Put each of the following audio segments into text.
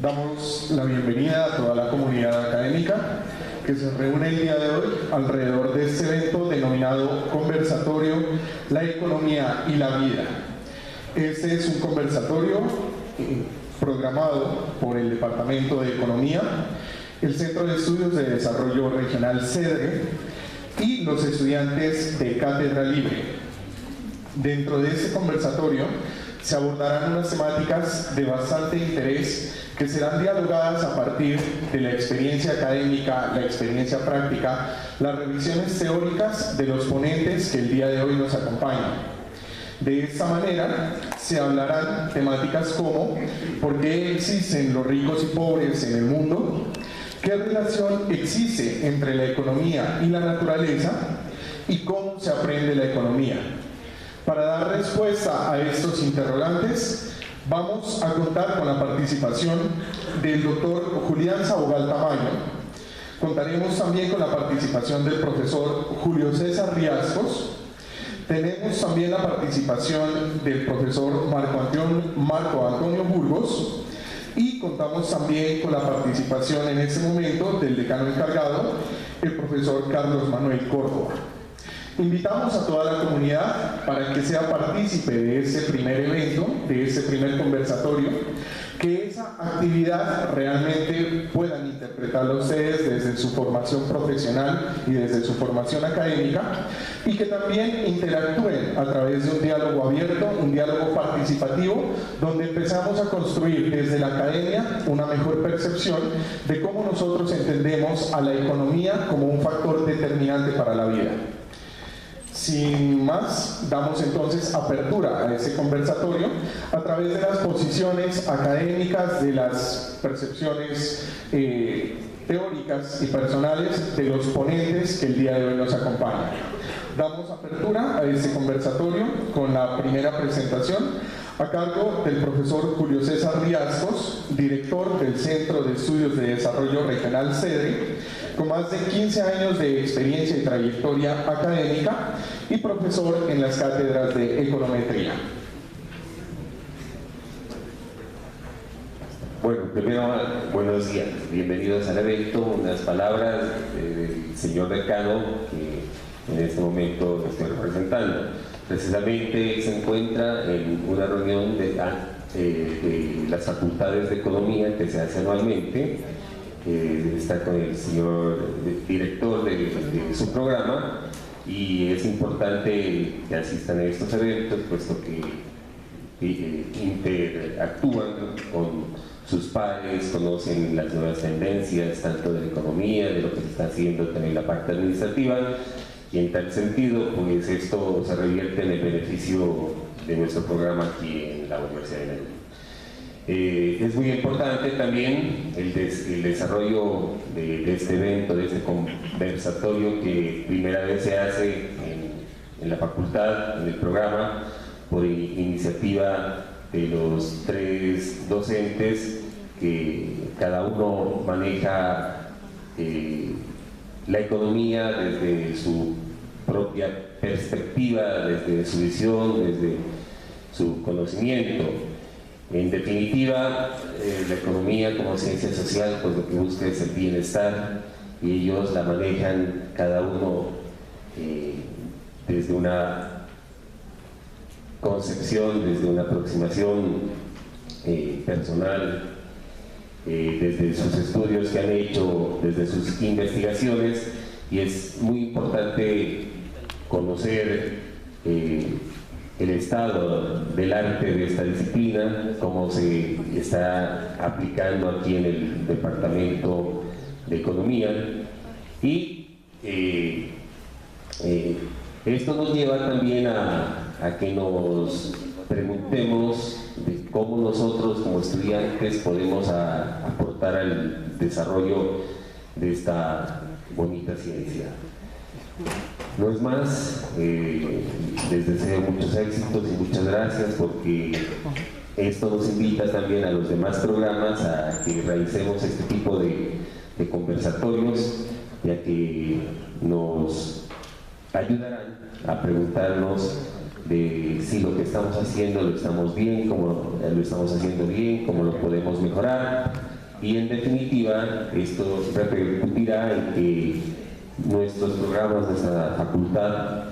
Damos la bienvenida a toda la comunidad académica que se reúne el día de hoy alrededor de este evento denominado Conversatorio La Economía y la Vida. Este es un conversatorio programado por el Departamento de Economía, el Centro de Estudios de Desarrollo Regional CEDRE y los estudiantes de Cátedra Libre. Dentro de este conversatorio se abordarán unas temáticas de bastante interés que serán dialogadas a partir de la experiencia académica, la experiencia práctica, las revisiones teóricas de los ponentes que el día de hoy nos acompañan. De esta manera se hablarán temáticas como ¿por qué existen los ricos y pobres en el mundo? ¿Qué relación existe entre la economía y la naturaleza? ¿Y cómo se aprende la economía? Para dar respuesta a estos interrogantes, vamos a contar con la participación del doctor Julián Sabogal Tamayo. Contaremos también con la participación del profesor Julio César Riascos. Tenemos también la participación del profesor Marco Antonio Burgos. Y contamos también con la participación en este momento del decano encargado, el profesor Carlos Manuel Córdoba. Invitamos a toda la comunidad para que sea partícipe de este primer evento, de este primer conversatorio, que esa actividad realmente puedan interpretarla ustedes desde su formación profesional y desde su formación académica, y que también interactúen a través de un diálogo abierto, un diálogo participativo, donde empezamos a construir desde la academia una mejor percepción de cómo nosotros entendemos a la economía como un factor determinante para la vida. Sin más, damos entonces apertura a este conversatorio a través de las posiciones académicas, de las percepciones teóricas y personales de los ponentes que el día de hoy nos acompañan. Damos apertura a este conversatorio con la primera presentación a cargo del profesor Julio César Riascos, director del Centro de Estudios de Desarrollo Regional CEDRE, con más de 15 años de experiencia y trayectoria académica y profesor en las cátedras de econometría. Bueno, primero, buenos días, bienvenidos al evento. Unas palabras del señor decano que en este momento estoy representando. Precisamente se encuentra en una reunión de las facultades de economía que se hace anualmente. Está con el señor director de su programa, y es importante que asistan a estos eventos puesto que interactúan con sus pares, conocen las nuevas tendencias tanto de la economía, de lo que se está haciendo también la parte administrativa, y en tal sentido pues esto se revierte en el beneficio de nuestro programa aquí en la Universidad de Medellín. Es muy importante también el desarrollo de este evento, de este conversatorio que primera vez se hace en la facultad, en el programa, por iniciativa de los 3 docentes que cada uno maneja la economía desde su propia perspectiva, desde su visión, desde su conocimiento. En definitiva, la economía como ciencia social, pues lo que busca es el bienestar, y ellos la manejan cada uno desde una concepción, desde una aproximación personal, desde sus estudios que han hecho, desde sus investigaciones, y es muy importante conocer el estado del arte de esta disciplina, cómo se está aplicando aquí en el Departamento de Economía, y esto nos lleva también a que nos preguntemos de cómo nosotros como estudiantes podemos aportar al desarrollo de esta bonita ciencia. No es más, les deseo muchos éxitos y muchas gracias, porque esto nos invita también a los demás programas a que realicemos este tipo de conversatorios, ya que nos ayudarán a preguntarnos de si lo que estamos haciendo lo estamos bien, cómo lo estamos haciendo bien, cómo lo podemos mejorar, y en definitiva esto repercutirá en que nuestros programas, nuestra facultad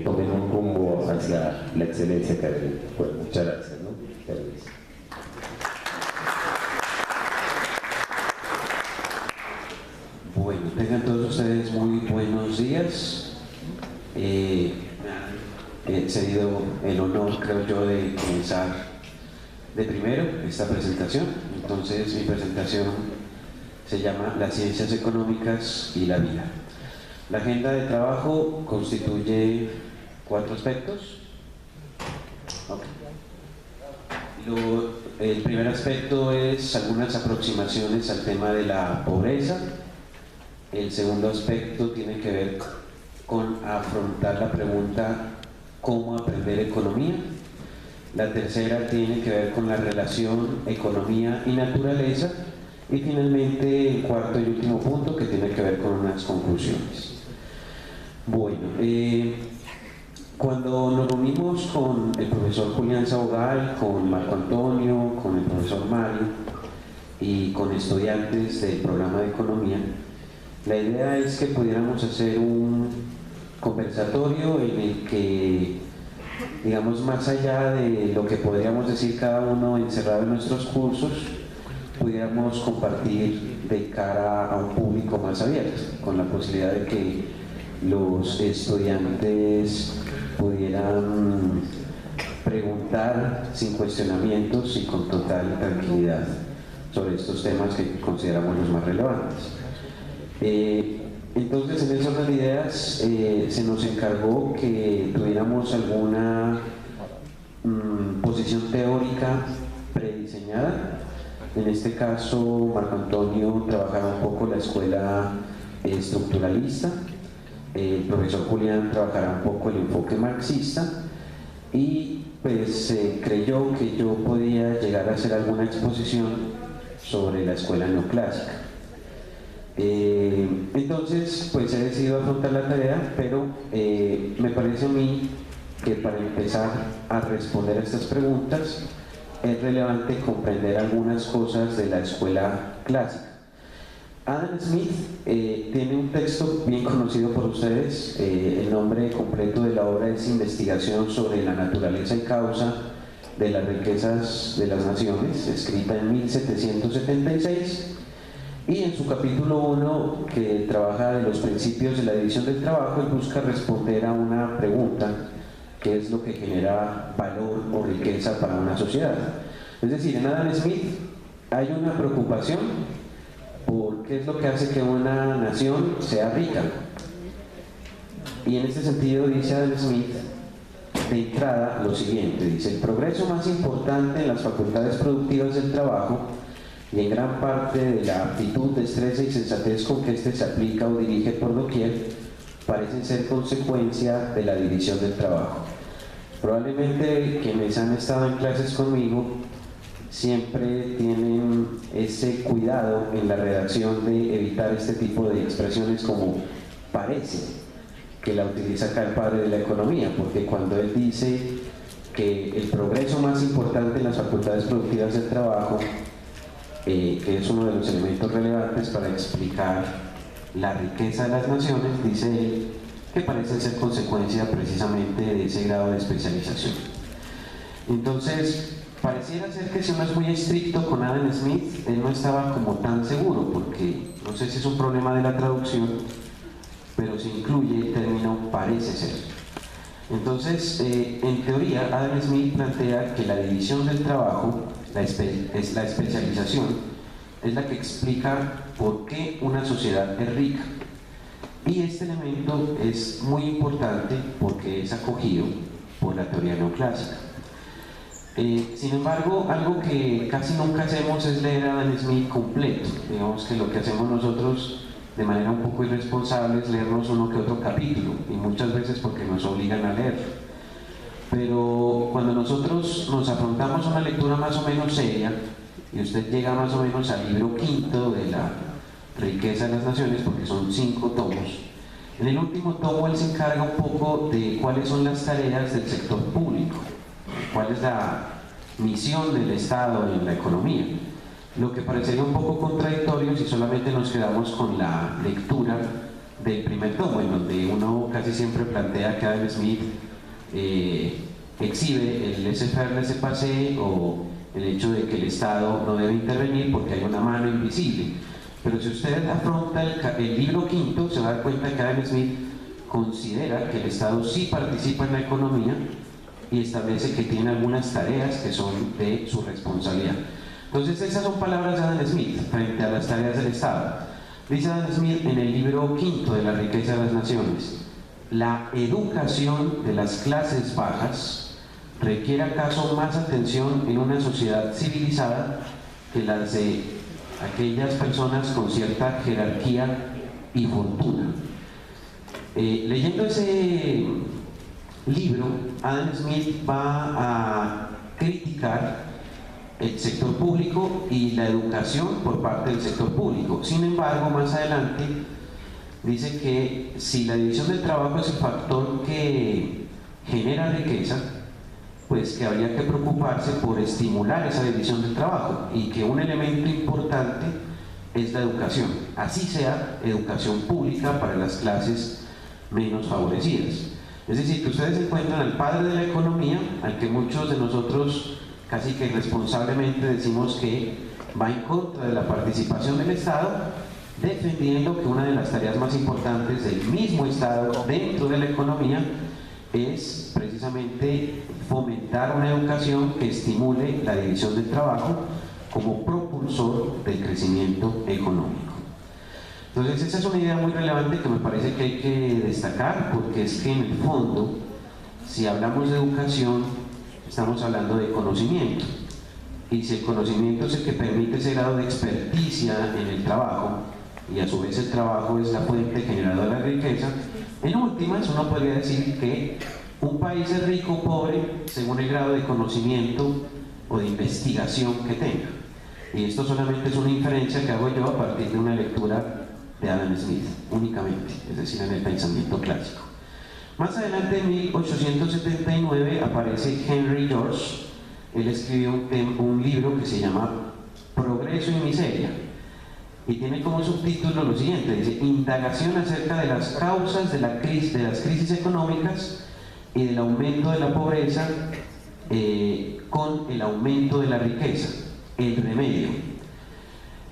tomen un rumbo hacia la excelencia académica. Bueno, muchas gracias, ¿no? Muchas gracias. Bueno, tengan todos ustedes muy buenos días. He cedido el honor, creo yo, de comenzar de primero esta presentación. Entonces, mi presentación se llama Las ciencias económicas y la vida. La agenda de trabajo constituye 4 aspectos. El primer aspecto es algunas aproximaciones al tema de la pobreza. El segundo aspecto tiene que ver con afrontar la pregunta ¿cómo aprender economía? La tercera tiene que ver con la relación economía y naturaleza. Y finalmente el cuarto y último punto que tiene que ver con unas conclusiones. Bueno, cuando nos reunimos con el profesor Julián Sabogal, con Marco Antonio, con el profesor Mario y con estudiantes del programa de economía, la idea es que pudiéramos hacer un conversatorio en el que, digamos, más allá de lo que podríamos decir cada uno encerrado en nuestros cursos, pudiéramos compartir de cara a un público más abierto, con la posibilidad de que los estudiantes pudieran preguntar sin cuestionamientos y con total tranquilidad sobre estos temas que consideramos los más relevantes. Entonces, en ese orden de ideas, se nos encargó que tuviéramos alguna posición teórica prediseñada. En este caso, Marco Antonio trabajaba un poco la escuela estructuralista, el profesor Julián trabajará un poco el enfoque marxista y pues creyó que yo podía llegar a hacer alguna exposición sobre la escuela neoclásica. Entonces pues he decidido afrontar la tarea, pero me parece a mí que para empezar a responder a estas preguntas es relevante comprender algunas cosas de la escuela clásica. Adam Smith tiene un texto bien conocido por ustedes. El nombre completo de la obra es Investigación sobre la naturaleza y causa de las riquezas de las naciones, escrita en 1776, y en su capítulo 1, que trabaja de los principios de la división del trabajo, él busca responder a una pregunta: ¿qué es lo que genera valor o riqueza para una sociedad? Es decir, en Adam Smith hay una preocupación por qué es lo que hace que una nación sea rica. Y en este sentido dice Adam Smith de entrada lo siguiente: dice, el progreso más importante en las facultades productivas del trabajo y en gran parte de la aptitud, destreza y sensatez con que éste se aplica o dirige por doquier parecen ser consecuencia de la división del trabajo. Probablemente quienes han estado en clases conmigo siempre tienen ese cuidado en la redacción de evitar este tipo de expresiones como parece, que la utiliza acá el padre de la economía, porque cuando él dice que el progreso más importante en las facultades productivas del trabajo, que es uno de los elementos relevantes para explicar la riqueza de las naciones, dice él que parece ser consecuencia precisamente de ese grado de especialización. Entonces, pareciera ser que si uno es muy estricto con Adam Smith, él no estaba como tan seguro, porque no sé si es un problema de la traducción, pero se incluye el término parece ser. Entonces, en teoría, Adam Smith plantea que la división del trabajo, la especialización, es la que explica por qué una sociedad es rica. Y este elemento es muy importante porque es acogido por la teoría neoclásica. Sin embargo, algo que casi nunca hacemos es leer a Adam Smith completo. Digamos que lo que hacemos nosotros de manera un poco irresponsable es leernos uno que otro capítulo, y muchas veces porque nos obligan a leerlo. Pero cuando nosotros nos afrontamos a una lectura más o menos seria, y usted llega más o menos al libro quinto de la riqueza de las naciones, porque son 5 tomos, en el último tomo él se encarga un poco de cuáles son las tareas del sector público, cuál es la misión del Estado en la economía. lo que parecería un poco contradictorio si solamente nos quedamos con la lectura del primer tomo, en donde uno casi siempre plantea que Adam Smith exhibe el laissez-faire, laissez-passer, o el hecho de que el Estado no debe intervenir porque hay una mano invisible. Pero si usted afronta el libro quinto, se va a dar cuenta que Adam Smith considera que el Estado sí participa en la economía y establece que tiene algunas tareas que son de su responsabilidad. Entonces esas son palabras de Adam Smith frente a las tareas del Estado. Dice Adam Smith en el libro quinto de La riqueza de las naciones: la educación de las clases bajas requiere acaso más atención en una sociedad civilizada que las de aquellas personas con cierta jerarquía y fortuna. Leyendo ese libro, Adam Smith va a criticar el sector público y la educación por parte del sector público. Sin embargo, más adelante dice que si la división del trabajo es el factor que genera riqueza, pues que habría que preocuparse por estimular esa división del trabajo, y que un elemento importante es la educación, así sea educación pública para las clases menos favorecidas. Es decir, que ustedes encuentran al padre de la economía, al que muchos de nosotros casi que irresponsablemente decimos que va en contra de la participación del Estado, defendiendo que una de las tareas más importantes del mismo Estado dentro de la economía es precisamente fomentar una educación que estimule la división del trabajo como propulsor del crecimiento económico. Entonces esa es una idea muy relevante que me parece que hay que destacar, porque es que en el fondo, si hablamos de educación, estamos hablando de conocimiento, y si el conocimiento es el que permite ese grado de experticia en el trabajo, y a su vez el trabajo es la fuente generadora de la riqueza, en últimas uno podría decir que un país es rico o pobre según el grado de conocimiento o de investigación que tenga. Y esto solamente es una inferencia que hago yo a partir de una lectura de Adam Smith, únicamente, es decir, en el pensamiento clásico. Más adelante, en 1879, aparece Henry George. Él escribió un libro que se llama Progreso y Miseria, y tiene como subtítulo lo siguiente: dice, indagación acerca de las causas de las crisis económicas y del aumento de la pobreza con el aumento de la riqueza, el remedio.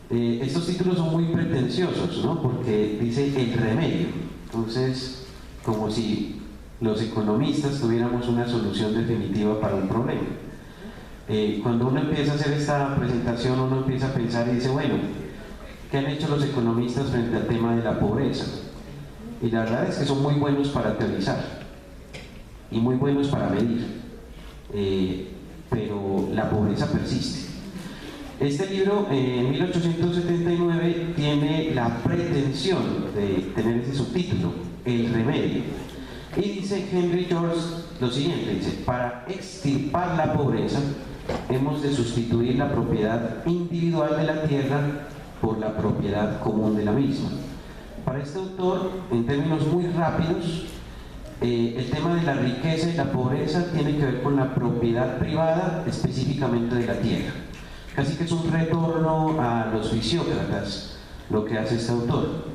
Estos títulos son muy pretenciosos, ¿no? Porque dice el remedio. Entonces, como si los economistas tuviéramos una solución definitiva para un problema. Cuando uno empieza a hacer esta presentación, uno empieza a pensar y dice, bueno, ¿qué han hecho los economistas frente al tema de la pobreza? Y la verdad es que son muy buenos para teorizar y muy buenos para medir, pero la pobreza persiste. Este libro, en 1879, tiene la pretensión de tener ese subtítulo, el remedio. Y dice Henry George lo siguiente, dice, para extirpar la pobreza hemos de sustituir la propiedad individual de la tierra por la propiedad común de la misma. Para este autor, en términos muy rápidos, el tema de la riqueza y la pobreza tiene que ver con la propiedad privada, específicamente de la tierra. Casi que es un retorno a los fisiócratas lo que hace este autor.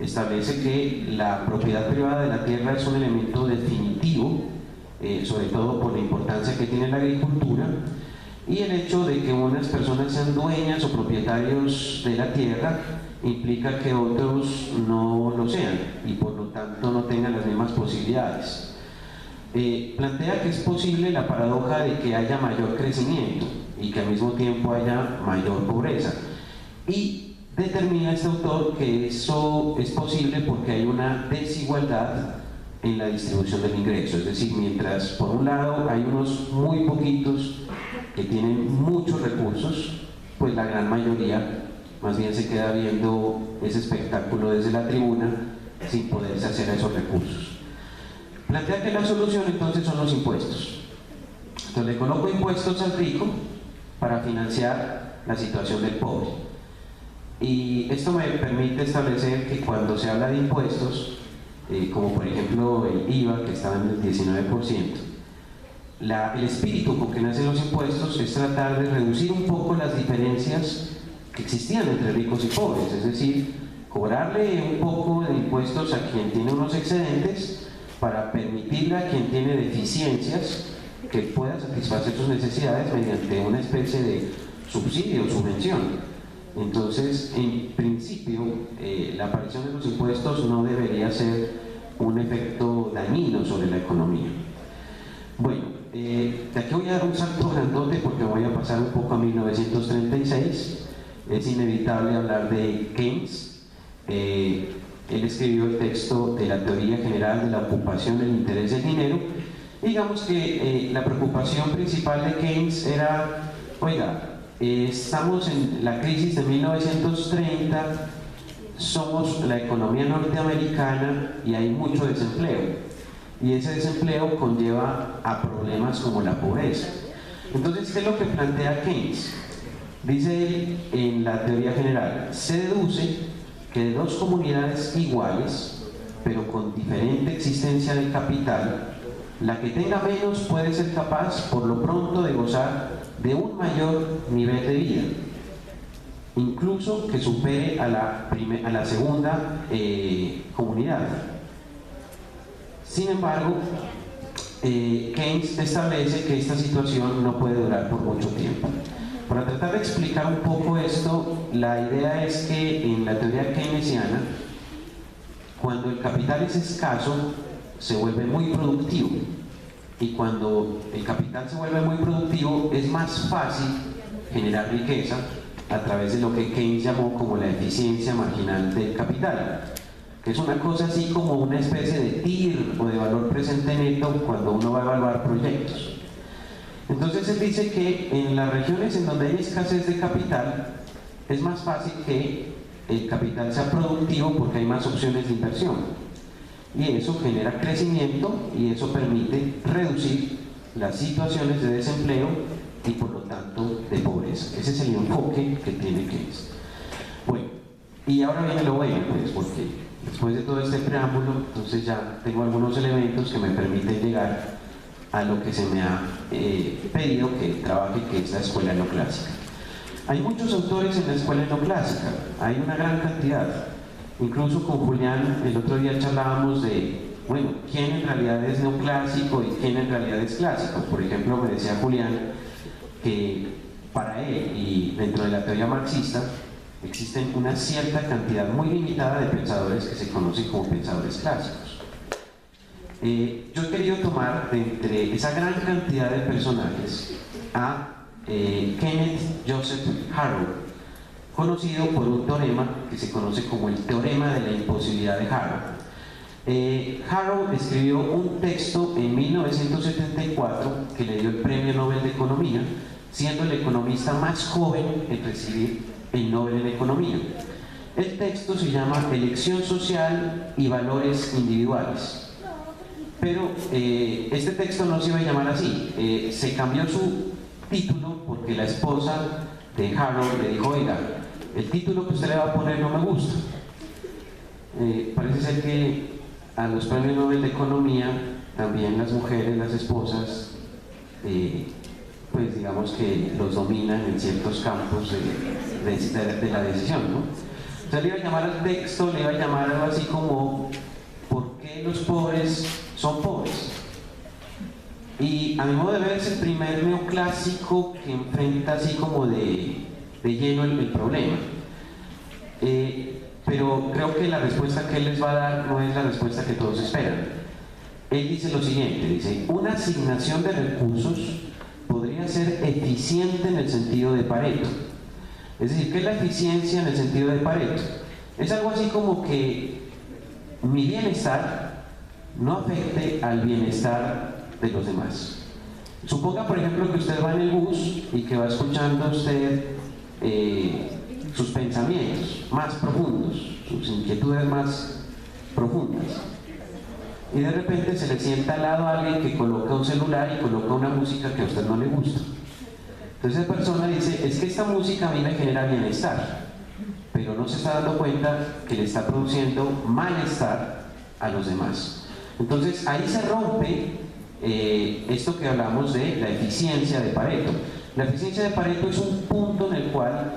Establece que la propiedad privada de la tierra es un elemento definitivo, sobre todo por la importancia que tiene la agricultura, y el hecho de que unas personas sean dueñas o propietarios de la tierra implica que otros no lo sean y por lo tanto no tengan las mismas posibilidades. Plantea que es posible la paradoja de que haya mayor crecimiento y que al mismo tiempo haya mayor pobreza, y determina este autor que eso es posible porque hay una desigualdad en la distribución del ingreso. Es decir, mientras por un lado hay unos muy poquitos que tienen muchos recursos, pues la gran mayoría más bien se queda viendo ese espectáculo desde la tribuna sin poderse hacer a esos recursos. Plantea que la solución entonces son los impuestos. Entonces le coloco impuestos al rico para financiar la situación del pobre. Y esto me permite establecer que cuando se habla de impuestos, como por ejemplo el IVA, que estaba en el 19%, el espíritu con que nacen los impuestos es tratar de reducir un poco las diferencias que existían entre ricos y pobres, es decir, cobrarle un poco de impuestos a quien tiene unos excedentes para permitirle a quien tiene deficiencias que pueda satisfacer sus necesidades mediante una especie de subsidio o subvención. Entonces, en principio, la aparición de los impuestos no debería ser un efecto dañino sobre la economía. Bueno, de aquí voy a dar un salto grandote porque voy a pasar un poco a 1936. Es inevitable hablar de Keynes. Él escribió el texto de la teoría general de la ocupación, el interés del dinero. Digamos que la preocupación principal de Keynes era, oiga, estamos en la crisis de 1930, somos la economía norteamericana y hay mucho desempleo. Y ese desempleo conlleva a problemas como la pobreza. Entonces, ¿qué es lo que plantea Keynes? Dice él en la teoría general, se deduce que de dos comunidades iguales, pero con diferente existencia de capital, la que tenga menos puede ser capaz, por lo pronto, de gozar de un mayor nivel de vida, incluso que supere a la segunda comunidad. Sin embargo, Keynes establece que esta situación no puede durar por mucho tiempo. Para tratar de explicar un poco esto, la idea es que en la teoría keynesiana, cuando el capital es escaso, se vuelve muy productivo. Y cuando el capital se vuelve muy productivo, es más fácil generar riqueza a través de lo que Keynes llamó como la eficiencia marginal del capital, que es una cosa así como una especie de TIR o de valor presente neto cuando uno va a evaluar proyectos. Entonces él dice que en las regiones en donde hay escasez de capital es más fácil que el capital sea productivo porque hay más opciones de inversión y eso genera crecimiento y eso permite reducir las situaciones de desempleo y por lo tanto de pobreza. Ese es el enfoque que tiene Keynes. Bueno, y ahora viene lo bueno, pues, porque después de todo este preámbulo, entonces ya tengo algunos elementos que me permiten llegar a lo que se me ha pedido que trabaje, que es la escuela neoclásica. Hay muchos autores en la escuela neoclásica, hay una gran cantidad. Incluso con Julián el otro día charlábamos de, bueno, quién en realidad es neoclásico y quién en realidad es clásico. Por ejemplo, me decía Julián que para él y dentro de la teoría marxista existen una cierta cantidad muy limitada de pensadores que se conocen como pensadores clásicos. Yo he querido tomar de entre esa gran cantidad de personajes a Kenneth Joseph Harrow, conocido por un teorema que se conoce como el teorema de la imposibilidad de Harrow. Harrow escribió un texto en 1974 que le dio el Premio Nobel de Economía, siendo el economista más joven en recibir el Nobel en Economía. El texto se llama Elección social y valores individuales. Pero este texto no se iba a llamar así, se cambió su título porque la esposa de Harrow le dijo, oiga, el título que usted le va a poner no me gusta. Parece ser que a los premios Nobel de Economía también las mujeres, las esposas, pues digamos que los dominan en ciertos campos de la decisión, ¿no? Entonces le iba a llamar al texto, le iba a llamar algo así como ¿por qué los pobres son pobres? Y a mi modo de ver es el primer neoclásico que enfrenta así como de lleno el problema. Pero creo que la respuesta que él les va a dar no es la respuesta que todos esperan. Él dice lo siguiente, dice, una asignación de recursos podría ser eficiente en el sentido de Pareto. Es decir, ¿qué es la eficiencia en el sentido de Pareto? Es algo así como que mi bienestar no afecte al bienestar de los demás. Suponga, por ejemplo, que usted va en el bus y que va escuchando usted sus pensamientos más profundos, sus inquietudes más profundas. Y de repente se le sienta al lado a alguien que coloca un celular y coloca una música que a usted no le gusta. Entonces esa persona dice, es que esta música a mí me genera bienestar, pero no se está dando cuenta que le está produciendo malestar a los demás. Entonces ahí se rompe esto que hablamos de la eficiencia de Pareto. La eficiencia de Pareto es un punto en el cual